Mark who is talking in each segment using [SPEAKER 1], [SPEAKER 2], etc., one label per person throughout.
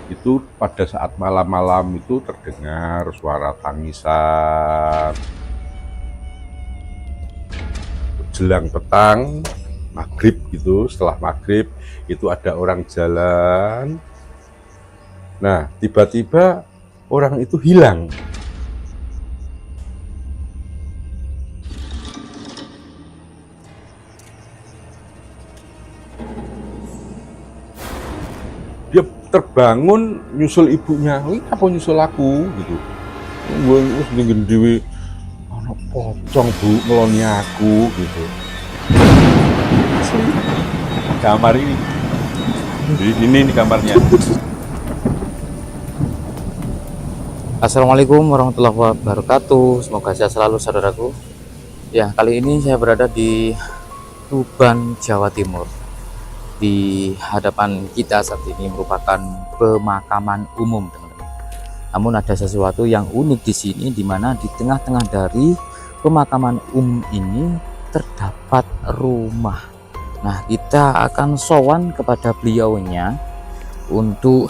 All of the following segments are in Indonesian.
[SPEAKER 1] Itu pada saat malam-malam itu terdengar suara tangisan. Jelang petang, maghrib gitu, setelah maghrib itu ada orang jalan. Nah, tiba-tiba orang itu hilang. Dia terbangun nyusul ibunya, "Wih, apa nyusul aku?" gitu. Gue ning dhewe ana pocong Bu ngeloni aku gitu. Kamar ini kamarnya.
[SPEAKER 2] Assalamualaikum warahmatullahi wabarakatuh. Semoga sehat selalu saudaraku. Ya, kali ini saya berada di Tuban, Jawa Timur. Di hadapan kita saat ini merupakan pemakaman umum, teman-teman. Namun ada sesuatu yang unik di sini, di mana di tengah-tengah dari pemakaman umum ini terdapat rumah. Nah, kita akan sowan kepada beliaunya untuk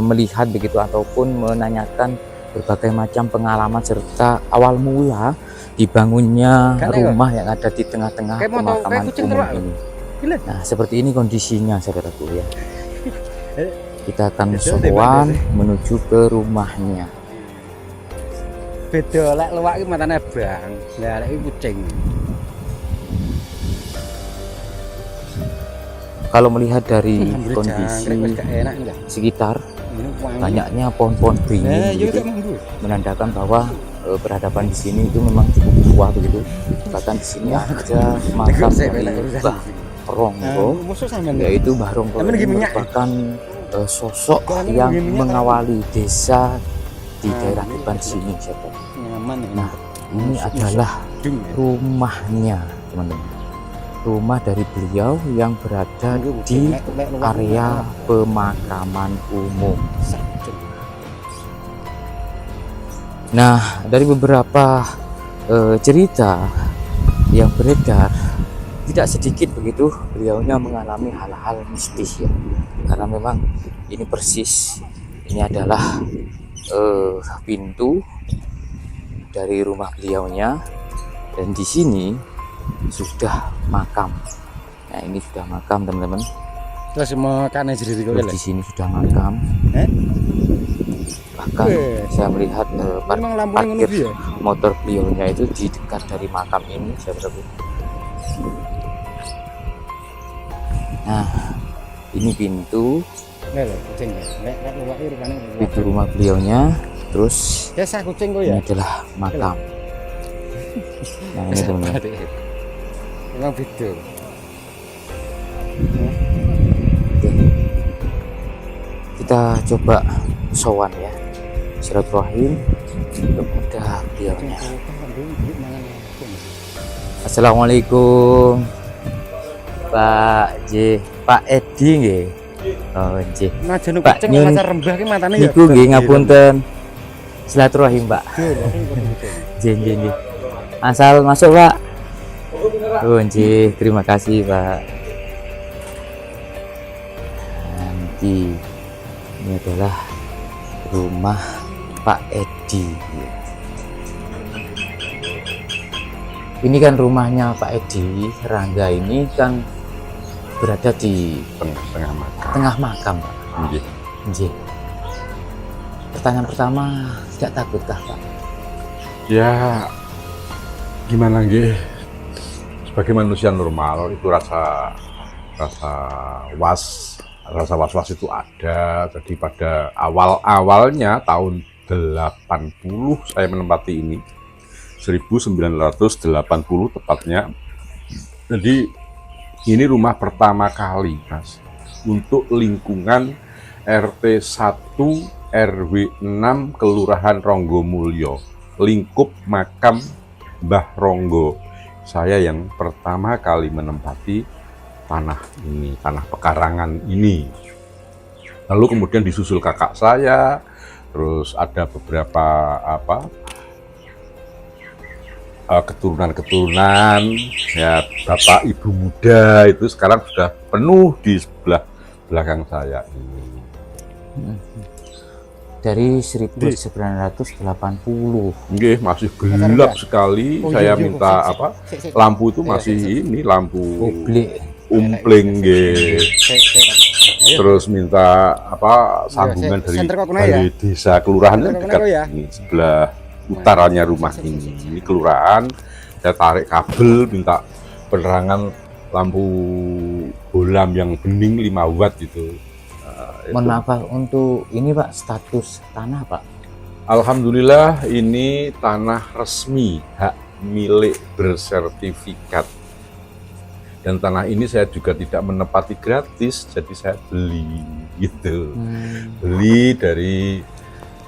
[SPEAKER 2] melihat begitu ataupun menanyakan berbagai macam pengalaman serta awal mula dibangunnya rumah yang ada di tengah-tengah pemakaman umum ini. Nah, seperti ini kondisinya saudaraku ya. Kita akan sowan menuju ke rumahnya.
[SPEAKER 3] Beda lek luwak iki matane abang, lah lek kucing.
[SPEAKER 2] Kalau melihat dari kondisi sekitar, banyaknya pohon-pohon beringin begitu, menandakan bahwa peradaban di sini itu memang cukup tua begitu. Bahkan di sini ada makam dari Mbah Ronggo, yaitu Mbah Ronggo ini merupakan sosok yang mengawali desa di daerah Tuban sini, saudara. Nah, ini adalah rumahnya, teman-teman. Rumah dari beliau yang berada di area pemakaman umum. Nah, dari beberapa cerita yang beredar, tidak sedikit begitu beliaunya mengalami hal-hal mistis ya. Karena memang ini persis, ini adalah pintu dari rumah beliaunya, dan di sini sudah makam. Nah, ini sudah makam, teman-teman.
[SPEAKER 3] Terus makane jadi
[SPEAKER 2] di sini sudah makam. Bahkan saya melihat parkir motor beliaunya itu di dekat dari makam ini, saudaraku. Nah, ini pintu rumah beliaunya. Terus ini adalah makam. Nah, ini teman-teman.
[SPEAKER 3] Memang beda.
[SPEAKER 2] Kita coba sowan ya, silaturahim kepada beliaunya. Assalamualaikum Pak J, Pak Edi nggih. Oh nggih. Pak Nyun niku nggih ngapunten. Silaturahim Pak. Nggih. Asal masuk Pak. Oh nggih, terima kasih Pak. Nanti ini adalah rumah Pak Edi. Ini kan rumahnya Pak Edi. Rangga ini kan berada di tengah makam Pak. Nggih. Pertanyaan pertama, tidak takutkah Pak?
[SPEAKER 1] Ya, gimana nggih? Sebagai manusia normal itu rasa was-was itu ada. Jadi pada awalnya tahun 80 saya menempati ini, 1980 tepatnya. Jadi ini rumah pertama kali, Mas, untuk lingkungan RT 1 RW 6 Kelurahan Ronggomulyo, lingkup makam Mbah Ronggo. Saya yang pertama kali menempati tanah ini, tanah pekarangan ini. Lalu kemudian disusul kakak saya, terus ada beberapa keturunan ya, bapak ibu muda itu sekarang sudah penuh di sebelah belakang saya ini.
[SPEAKER 2] Dari 1980.
[SPEAKER 1] Nggih, masih gelap sekali.
[SPEAKER 3] Oh,
[SPEAKER 1] Saya
[SPEAKER 3] iya,
[SPEAKER 1] minta
[SPEAKER 3] sik,
[SPEAKER 1] apa?
[SPEAKER 3] sik, sik.
[SPEAKER 1] Lampu itu
[SPEAKER 3] Iya,
[SPEAKER 1] masih
[SPEAKER 3] sik, sik.
[SPEAKER 1] ini lampu
[SPEAKER 2] Publik.
[SPEAKER 1] umpling nggih.
[SPEAKER 3] Ayo.
[SPEAKER 1] Terus minta apa sambungan
[SPEAKER 3] Iya,
[SPEAKER 1] dari
[SPEAKER 3] senter kok kena ya?
[SPEAKER 1] desa kelurahan
[SPEAKER 3] Senter
[SPEAKER 1] yang
[SPEAKER 3] kok
[SPEAKER 1] dekat
[SPEAKER 3] kena ya?
[SPEAKER 1] ini, sebelah utaranya rumah ini. Ini kelurahan. Saya tarik kabel, minta penerangan lampu bolam yang bening 5 watt gitu.
[SPEAKER 2] Mohon maaf Pak, untuk ini Pak status tanah Pak.
[SPEAKER 1] Alhamdulillah ini tanah resmi, hak milik bersertifikat. Dan tanah ini saya juga tidak menepati gratis, jadi saya beli gitu. Beli dari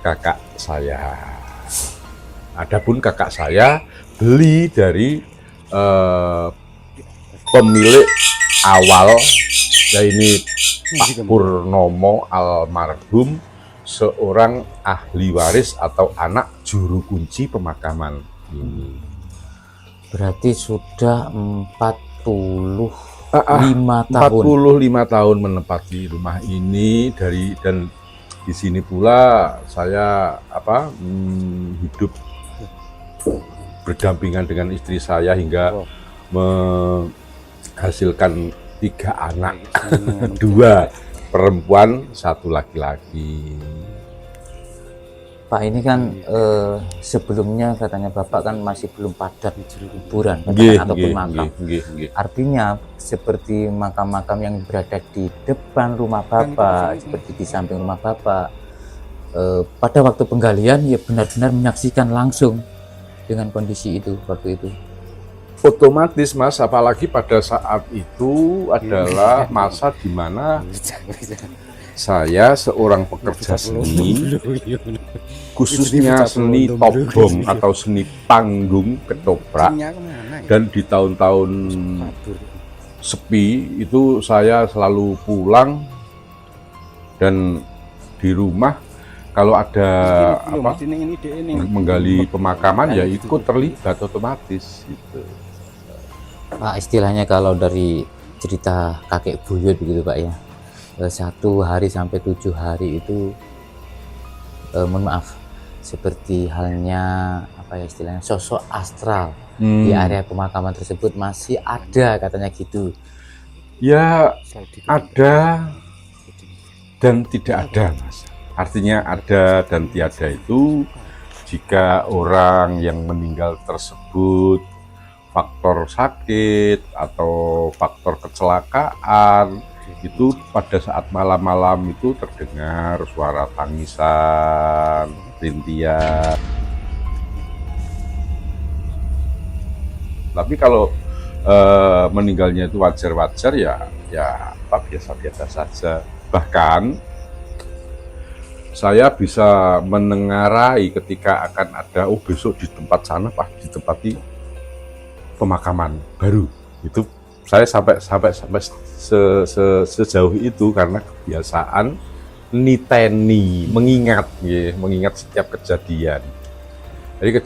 [SPEAKER 1] kakak saya. Adapun kakak saya beli dari pemilik awal, ya ini Pak Purnomo almarhum, seorang ahli waris atau anak juru kunci pemakaman ini.
[SPEAKER 2] Berarti sudah 45 tahun.
[SPEAKER 1] 45 tahun menempati rumah ini dan di sini pula saya hidup berdampingan dengan istri saya hingga menghasilkan 3 anak, 2 perempuan, 1 laki-laki.
[SPEAKER 2] Pak ini kan sebelumnya katanya Bapak kan masih belum padat kuburan
[SPEAKER 1] Nggih,
[SPEAKER 2] ataupun
[SPEAKER 1] nggih,
[SPEAKER 2] makam.
[SPEAKER 1] nggih.
[SPEAKER 2] Artinya seperti makam-makam yang berada di depan rumah Bapak, seperti di samping rumah Bapak, pada waktu penggalian ya benar-benar menyaksikan langsung dengan kondisi itu waktu itu.
[SPEAKER 1] Otomatis Mas, apalagi pada saat itu adalah masa di mana saya seorang pekerja seni, khususnya seni topeng atau seni panggung ketoprak, dan di tahun-tahun sepi itu saya selalu pulang dan di rumah kalau ada menggali pemakaman ya ikut terlibat otomatis gitu.
[SPEAKER 2] Pak, istilahnya kalau dari cerita kakek buyut begitu Pak ya, 1 hari sampai 7 hari itu mohon maaf, seperti halnya apa ya istilahnya, sosok astral di area pemakaman tersebut masih ada katanya gitu.
[SPEAKER 1] Ya ada dan tidak ada Mas. Artinya ada dan tiada itu jika orang yang meninggal tersebut faktor sakit atau faktor kecelakaan, itu pada saat malam-malam itu terdengar suara tangisan, rintian. Tapi kalau meninggalnya itu wajar-wajar ya biasa-biasa saja. Bahkan saya bisa menengarai ketika akan ada besok di tempat sana ditempati pemakaman baru. Itu saya sampai sejauh itu karena kebiasaan niteni, mengingat setiap kejadian. Jadi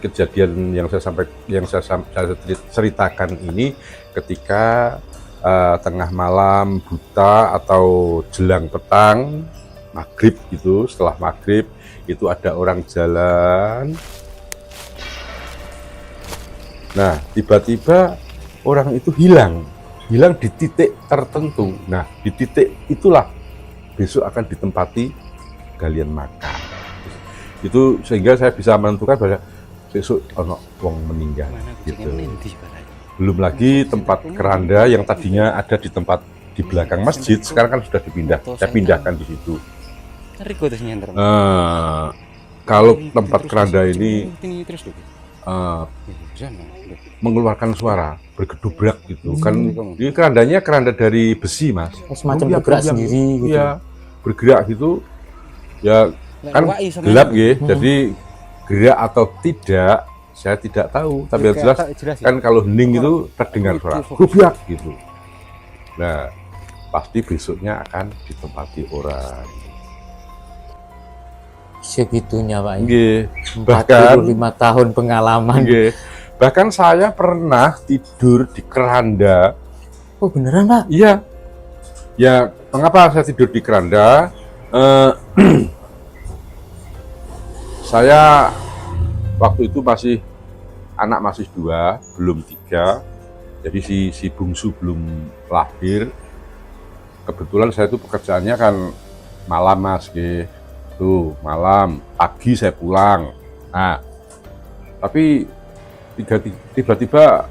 [SPEAKER 1] kejadian yang saya ceritakan ini ketika tengah malam buta atau jelang petang maghrib gitu, setelah maghrib itu ada orang jalan. Nah, tiba-tiba orang itu hilang di titik tertentu. Nah, di titik itulah besok akan ditempati galian makam. Itu sehingga saya bisa menentukan bahwa besok ono wong meninggal gitu. Belum lagi tempat keranda yang tadinya ada di tempat di belakang masjid, sekarang kan sudah dipindah. Saya pindahkan di situ. Kalau tempat keranda ini mengeluarkan suara bergedubrak gitu kan, ini kerandanya keranda dari besi Mas,
[SPEAKER 2] semacam bergerak sendiri gitu.
[SPEAKER 1] Ya bergerak gitu ya kan gelap gitu, jadi gerak atau tidak saya tidak tahu, tapi yang jelas kan kalau hening itu terdengar suara gubrak gitu. Nah pasti besoknya akan ditempati orang.
[SPEAKER 2] Segitunya Pak.
[SPEAKER 1] Bahkan
[SPEAKER 2] 45 tahun pengalaman.
[SPEAKER 1] Bahkan saya pernah tidur di keranda.
[SPEAKER 2] Oh beneran Pak?
[SPEAKER 1] Iya. Ya mengapa saya tidur di keranda? Eh, saya waktu itu masih 2, belum 3. Jadi si bungsu belum lahir. Kebetulan saya itu pekerjaannya kan malam mas, tuh malam, pagi saya pulang. Nah, tapi tiba-tiba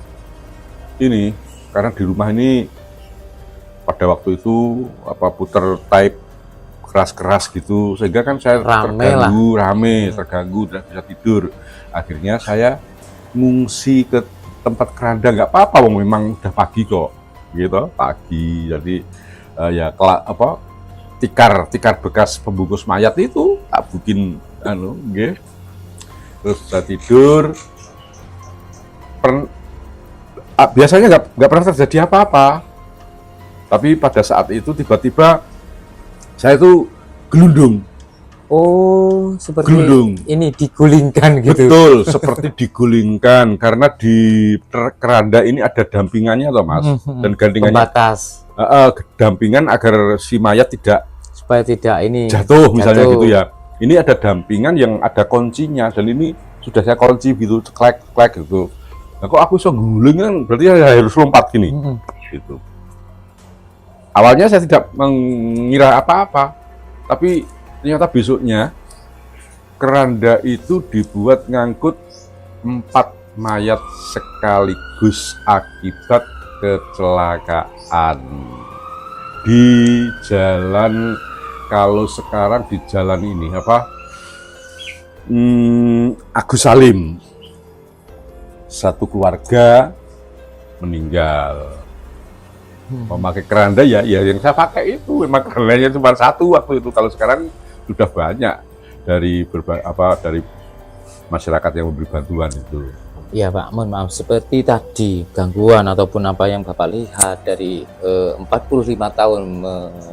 [SPEAKER 1] ini karena di rumah ini pada waktu itu puter tape keras-keras gitu, sehingga kan saya terganggu, tidak bisa tidur. Akhirnya saya ngungsi ke tempat keranda, nggak apa-apa, memang udah pagi kok, gitu, pagi. Jadi tikar bekas pembungkus mayat itu tak bikin terus saya tidur. Biasanya nggak pernah terjadi apa-apa, tapi pada saat itu tiba-tiba saya itu gelundung.
[SPEAKER 2] Oh, seperti
[SPEAKER 1] gelundung.
[SPEAKER 2] Ini digulingkan gitu.
[SPEAKER 1] Betul, seperti digulingkan karena di keranda ini ada dampingannya toh mas, dan gantingannya
[SPEAKER 2] pembatas.
[SPEAKER 1] Dampingan agar si mayat
[SPEAKER 2] supaya tidak ini
[SPEAKER 1] jatuh misalnya gitu ya. Ini ada dampingan yang ada kuncinya, dan ini sudah saya kunci gitu, klek gitu. Nah, kok aku bisa guling kan, berarti saya harus lompat gini. Gitu. Awalnya saya tidak mengira apa-apa, tapi ternyata besoknya keranda itu dibuat ngangkut 4 mayat sekaligus akibat kecelakaan di jalan. Kalau sekarang di jalan ini Agus Salim, satu keluarga meninggal memakai keranda ya yang saya pakai itu memang kerandanya cuma 1 waktu itu. Kalau sekarang sudah banyak dari dari masyarakat yang memberi bantuan itu.
[SPEAKER 2] Iya Pak, mohon maaf, seperti tadi gangguan ataupun apa yang Bapak lihat dari 45 tahun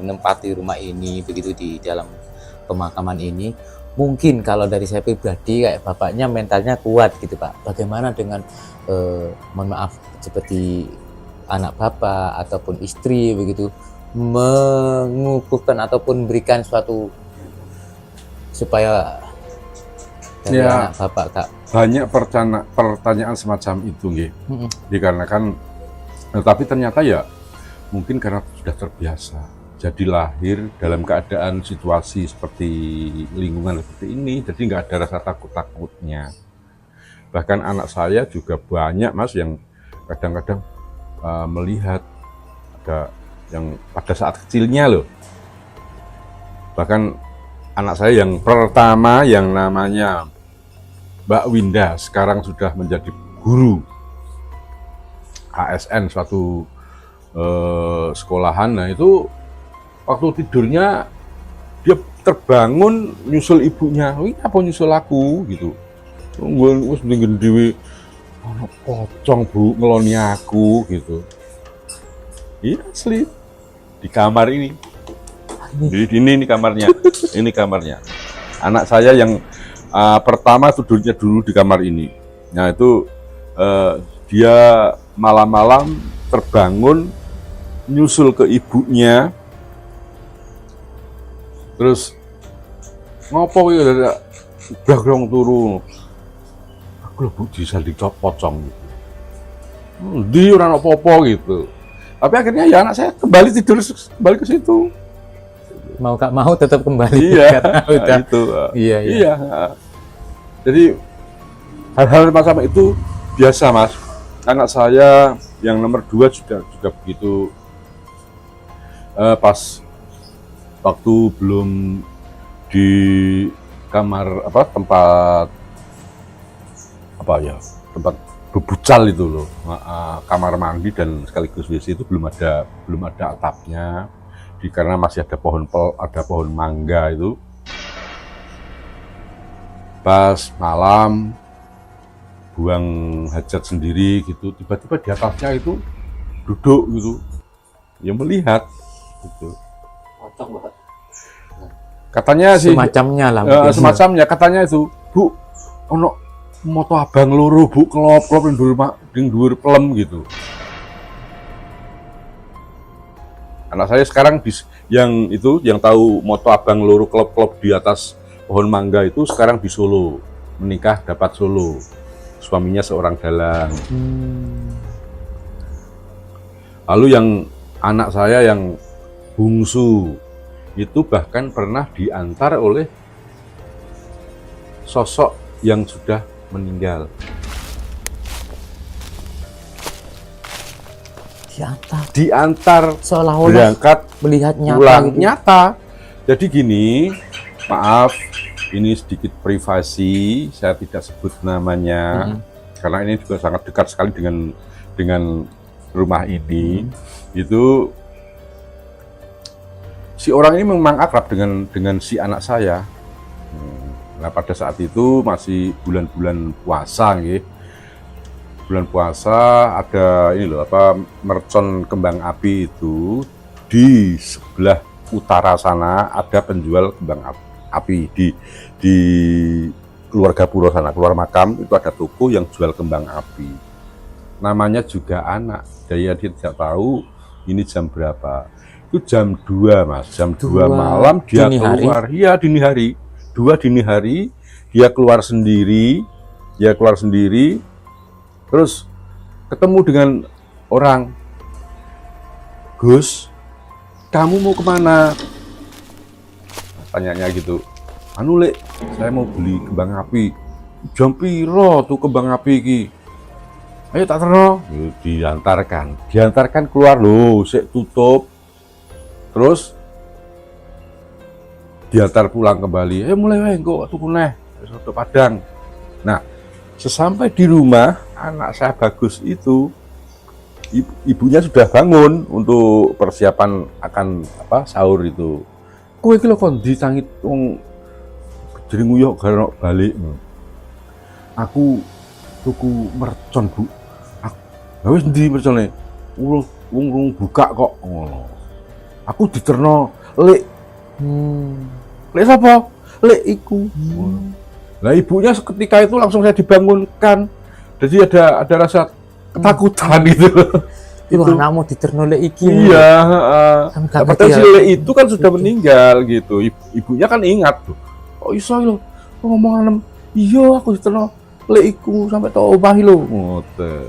[SPEAKER 2] menempati rumah ini begitu di dalam pemakaman ini, mungkin kalau dari saya pribadi kayak bapaknya mentalnya kuat gitu Pak. Bagaimana dengan mohon maaf seperti anak bapak ataupun istri begitu mengukuhkan ataupun memberikan suatu supaya dari anak bapak Kak.
[SPEAKER 1] Banyak pertanyaan semacam itu nggih. Dikarenakan tapi ternyata ya mungkin karena sudah terbiasa. Jadi lahir dalam keadaan situasi seperti lingkungan seperti ini, jadi nggak ada rasa takut-takutnya. Bahkan anak saya juga banyak mas yang kadang-kadang melihat ada yang pada saat kecilnya loh. Bahkan anak saya yang pertama yang namanya Mbak Winda sekarang sudah menjadi guru ASN suatu sekolahan. Nah itu waktu tidurnya dia terbangun nyusul ibunya. Ini apa nyusul aku gitu. Gue wis ndenggen dhewe ana pocong Bu ngeloni aku gitu. Iya asli di kamar ini. Ini kamarnya. Ini kamarnya. Anak saya yang pertama tidurnya dulu di kamar ini. Nah itu dia malam-malam terbangun nyusul ke ibunya. Terus ngopo iki dadak brogrong turu. Aku lho Bu disanding pocong gitu. Ndi ora ono apa-apa gitu. Tapi akhirnya ya anak saya kembali tidur kembali ke situ.
[SPEAKER 2] Mau gak mau tetap kembali.
[SPEAKER 1] Iya,
[SPEAKER 2] udah.
[SPEAKER 1] itu.
[SPEAKER 2] Iya.
[SPEAKER 1] Jadi hal-hal macam itu biasa mas. Anak saya yang nomor 2 juga begitu. Pas waktu belum di kamar tempat bebucal itu loh, kamar mandi dan sekaligus WC itu belum ada atapnya. Karena masih ada pohon mangga itu. Pas malam buang hajat sendiri gitu, tiba-tiba di atasnya itu duduk gitu, yang melihat gitu.
[SPEAKER 2] Pocong banget.
[SPEAKER 1] Katanya sih
[SPEAKER 2] semacamnya lah.
[SPEAKER 1] Semacamnya katanya itu, Bu, ono moto abang loro Bu kelop-kelop ning dhuwur pelem gitu. Anak saya sekarang yang itu, yang tahu moto abang loro klop-klop di atas pohon mangga itu sekarang di Solo, menikah dapat Solo, suaminya seorang dalang. Lalu yang anak saya yang bungsu itu bahkan pernah diantar oleh sosok yang sudah meninggal. Diantar
[SPEAKER 2] seolah-olah
[SPEAKER 1] berangkat
[SPEAKER 2] melihat nyata
[SPEAKER 1] pulang
[SPEAKER 2] gitu.
[SPEAKER 1] nyata. Jadi gini, maaf, ini sedikit privasi, saya tidak sebut namanya karena ini juga sangat dekat sekali dengan rumah ini. Itu si orang ini memang akrab dengan si anak saya. Nah, pada saat itu masih bulan-bulan puasa, gitu. Bulan puasa ada ini loh, mercon kembang api itu di sebelah utara sana ada penjual kembang api di keluarga Puro sana, keluar makam itu ada toko yang jual kembang api. Namanya juga anak, dia tidak tahu ini jam berapa. Itu jam 2 Mas, jam 2 malam dia keluar. Iya, dini hari. 2 dini hari dia keluar sendiri. Terus ketemu dengan orang, Gus, kamu mau kemana? Tanyanya gitu. Anu Lek, saya mau beli kembang api. Jam piro tuh kembang api iki? Ayo tak terno. Diantarkan keluar loh, sik tutup. Terus diantar pulang kembali. Mulai wae engko tuku neh soto Padang. Nah, sesampai di rumah, anak saya Bagus itu, ibunya sudah bangun untuk persiapan akan sahur itu. Kowe iki lho kon ditangit wong jadi nguyok gara balik. Aku tuku mercon, Bu. Lah wis ndi mercone? Wong buka kok ngono. Aku diterno Lek. Lek sapa? Lek iku. Nah, ibunya seketika itu langsung saya dibangunkan. Jadi ada rasa ketakutan gitu.
[SPEAKER 2] Itu anakmu diterno Lek iki.
[SPEAKER 1] Iya, padahal si Lek itu kan sudah meninggal gitu. Ibunya kan ingat tuh. Oh iso lho, ngomong iya aku diterno Lek iku sampai tau omah lho. Ngoten.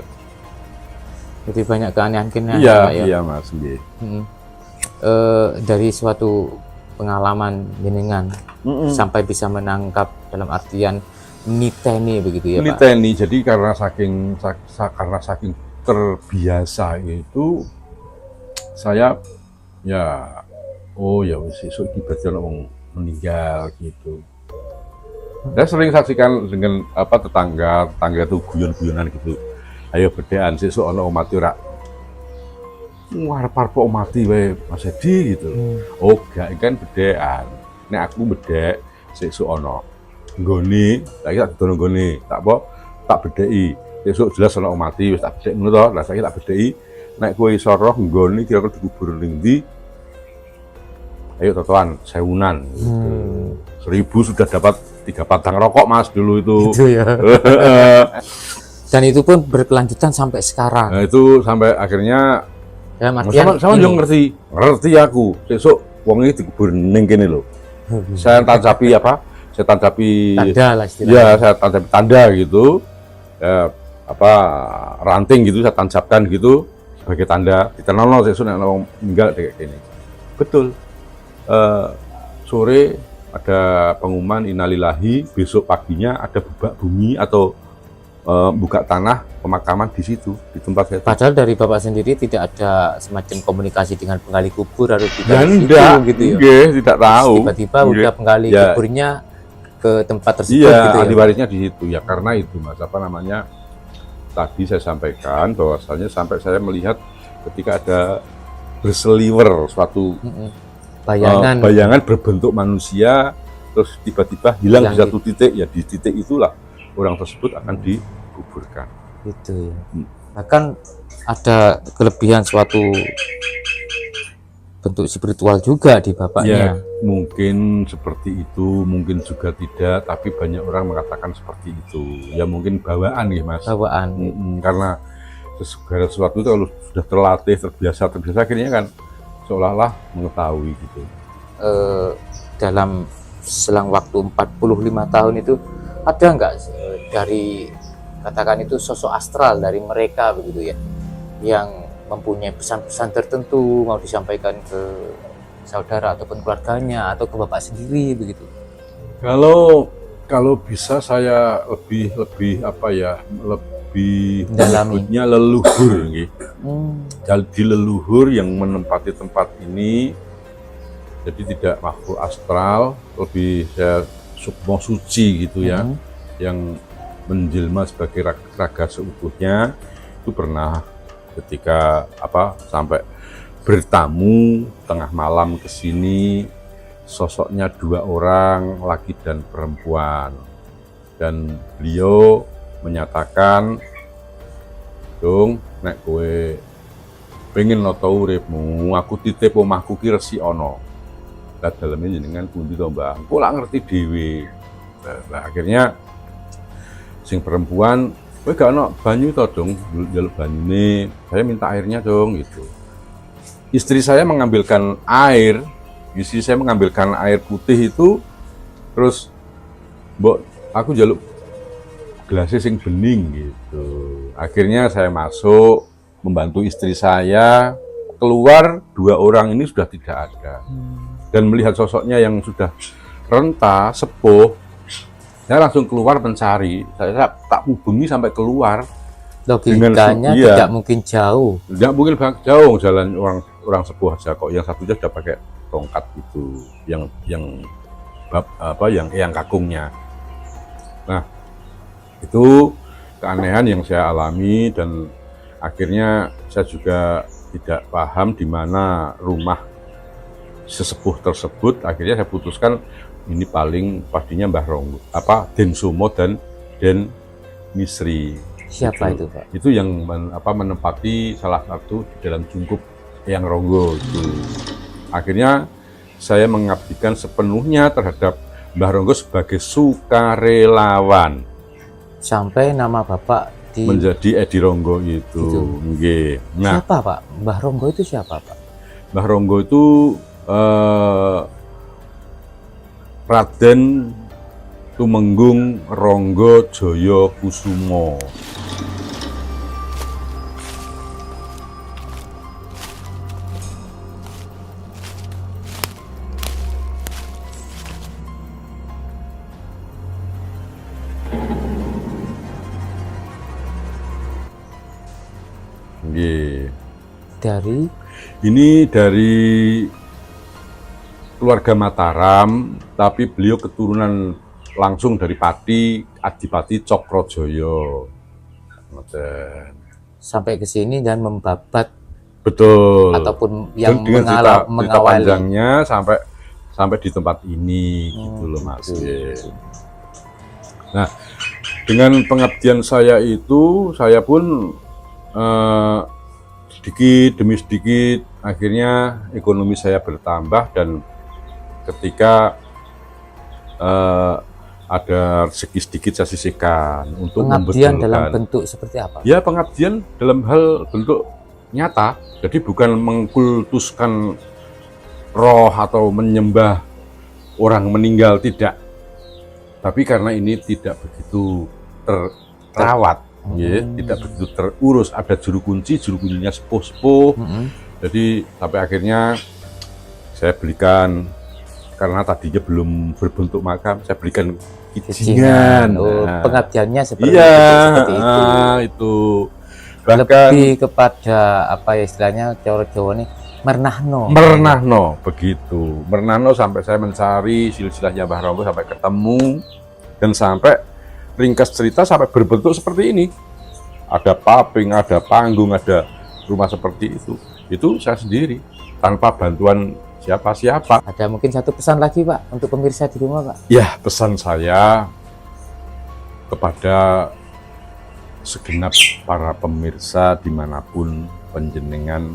[SPEAKER 2] Jadi banyak keanehan-keanehan.
[SPEAKER 1] Iya Mas, nggih.
[SPEAKER 2] Dari suatu pengalaman jenengan sampai bisa menangkap dalam artian niteni begitu ya Pak?
[SPEAKER 1] Niteni, jadi karena saking terbiasa itu saya wis esuk iki berarti wong meninggal gitu. Saya sering saksikan dengan tetangga itu guyon-guyonan gitu. Ayo bedean sesuk ana mati ora ngarep-arep mati wae Mas Edi gitu. Oh, gak kan bedean. Nek aku bedek sesuk ana nggone, saiki tak dono nggone, tak bedheki. Sesuk jelas ana mati wis tak bedhek ngono to. Lah saiki tak bedheki. Nek kowe iso roh nggone kira-kira dikubur ning ndi? Ayo totoan sewunan gitu. 1000 sudah dapat 3 batang rokok Mas dulu itu.
[SPEAKER 2] Gitu ya. Dan itu pun berkelanjutan sampai sekarang.
[SPEAKER 1] Nah, itu sampai akhirnya sama juga ngerti aku. Besok wong ini dikubur ning kene lho. Saya tancapi Saya tancapi
[SPEAKER 2] tanda lah istilahnya.
[SPEAKER 1] Ya, saya tancapi tanda gitu. Ranting gitu saya tancapkan gitu sebagai tanda. Diternono sesuk nek wong meninggal kayak gini. Betul. Sore ada pengumuman innalillahi, besok paginya ada bubak bumi atau buka tanah pemakaman di situ, di tempat saya.
[SPEAKER 2] Padahal dari Bapak sendiri tidak ada semacam komunikasi dengan penggali kubur atau
[SPEAKER 1] tidak gitu ya. Tidak tahu.
[SPEAKER 2] Tiba-tiba udah penggali kuburnya ke tempat tersebut gitu ya.
[SPEAKER 1] Ahli warisnya di situ ya, karena itu Mas tadi saya sampaikan bahwasanya sampai saya melihat ketika ada berseliwer suatu bayangan berbentuk manusia terus tiba-tiba hilang di satu titik, ya di titik itulah orang tersebut akan dikuburkan.
[SPEAKER 2] Gitu ya. Bahkan ada kelebihan suatu bentuk spiritual juga di bapaknya.
[SPEAKER 1] Ya, mungkin seperti itu, mungkin juga tidak, tapi banyak orang mengatakan seperti itu. Ya mungkin bawaan ya Mas. Bawaan. Karena segala sesuatu itu kalau sudah terlatih, terbiasa akhirnya kan seolah-olah mengetahui gitu.
[SPEAKER 2] Dalam selang waktu 45 tahun itu ada nggak dari katakan itu sosok astral dari mereka begitu ya, yang mempunyai pesan-pesan tertentu mau disampaikan ke saudara ataupun keluarganya atau ke bapak sendiri begitu?
[SPEAKER 1] Kalau bisa saya lebih apa ya, lebih
[SPEAKER 2] Mendalami.
[SPEAKER 1] menyebutnya leluhur nggih. Jadi leluhur yang menempati tempat ini, jadi tidak makhluk astral, lebih ya sukmo suci gitu ya, yang menjelma sebagai raga seutuhnya. Itu pernah ketika sampai bertamu tengah malam ke sini, sosoknya 2 orang, laki dan perempuan, dan beliau menyatakan, "Dong, nek kowe pengen noto uripmu, aku titip omahku ki resi ana. Lah daleme jenengan pundi to, Mbah? Engko lak ngerti dhewe." Nah, akhirnya sing perempuan, "Kowe gak ono banyu to, Dong? Njaluk banyune, saya minta airnya dong," gitu. Istri saya mengambilkan air, air putih itu, terus, "Mbok, aku njaluk gelasnya sing bening," gitu. Akhirnya saya masuk, membantu istri saya, keluar 2 orang ini sudah tidak ada. Dan melihat sosoknya yang sudah renta, sepuh, saya langsung keluar mencari. Saya tak hubungi sampai keluar.
[SPEAKER 2] Logikanya
[SPEAKER 1] iya,
[SPEAKER 2] tidak mungkin jauh.
[SPEAKER 1] Tidak mungkin jauh, jalan orang sepuh aja kok. Yang satunya sudah pakai tongkat itu, yang kakungnya. Nah, itu keanehan yang saya alami, dan akhirnya saya juga tidak paham di mana rumah sesepuh tersebut. Akhirnya saya putuskan ini paling pastinya Mbah Ronggo, Den Sumo dan Den Misri.
[SPEAKER 2] Siapa itu, Pak?
[SPEAKER 1] Itu yang menempati salah satu di dalam Jungkup Eyang Ronggo itu. Akhirnya saya mengabdikan sepenuhnya terhadap Mbah Ronggo sebagai sukarelawan.
[SPEAKER 2] Sampai nama Bapak
[SPEAKER 1] menjadi Edi Ronggo itu. Nggih. Nah,
[SPEAKER 2] siapa, Pak? Mbah Ronggo itu siapa, Pak?
[SPEAKER 1] Mbah Ronggo itu Raden Tumenggung Ronggo Jaya Kusumo. Ini dari keluarga Mataram, tapi beliau keturunan langsung dari Pati, Adipati Cokrojoyo.
[SPEAKER 2] Sampai ke sini dan membabat.
[SPEAKER 1] Betul.
[SPEAKER 2] Ataupun yang
[SPEAKER 1] dengan cerita
[SPEAKER 2] mengawali
[SPEAKER 1] panjangnya sampai di tempat ini, gitu loh, Mas. Nah, dengan pengabdian saya itu, saya pun sedikit demi sedikit akhirnya ekonomi saya bertambah, dan ketika ada rezeki sedikit saya sisihkan untuk
[SPEAKER 2] pengabdian
[SPEAKER 1] membetulkan.
[SPEAKER 2] Dalam bentuk seperti apa?
[SPEAKER 1] Ya, pengabdian dalam hal bentuk nyata, jadi bukan mengkultuskan roh atau menyembah orang meninggal, tidak, tapi karena ini tidak begitu terawat. Tidak begitu terurus, ada juru kuncinya sepuh-sepuh. Jadi sampai akhirnya saya belikan, karena tadinya belum berbentuk makam, saya belikan kijingan.
[SPEAKER 2] Nah, pengabdiannya seperti itu.
[SPEAKER 1] Itu bahkan
[SPEAKER 2] lebih kepada apa ya istilahnya Jawa ini mernahno
[SPEAKER 1] begitu, mernahno sampai saya mencari silsilahnya Mbah Ronggo sampai ketemu, dan sampai ringkas cerita sampai berbentuk seperti ini. Ada paping, ada panggung, ada rumah seperti itu. Itu saya sendiri, tanpa bantuan siapa-siapa.
[SPEAKER 2] Ada mungkin satu pesan lagi, Pak, untuk pemirsa di rumah, Pak?
[SPEAKER 1] Ya, pesan saya kepada segenap para pemirsa dimanapun penjenengan,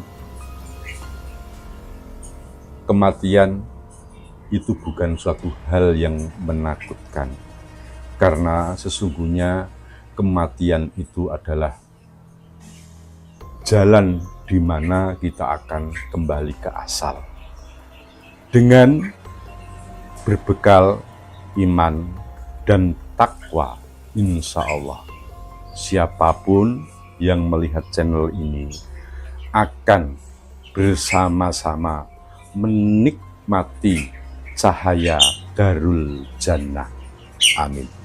[SPEAKER 1] kematian itu bukan suatu hal yang menakutkan. Karena sesungguhnya kematian itu adalah jalan di mana kita akan kembali ke asal. Dengan berbekal iman dan takwa, insya Allah siapapun yang melihat channel ini akan bersama-sama menikmati cahaya Darul Jannah. Amin.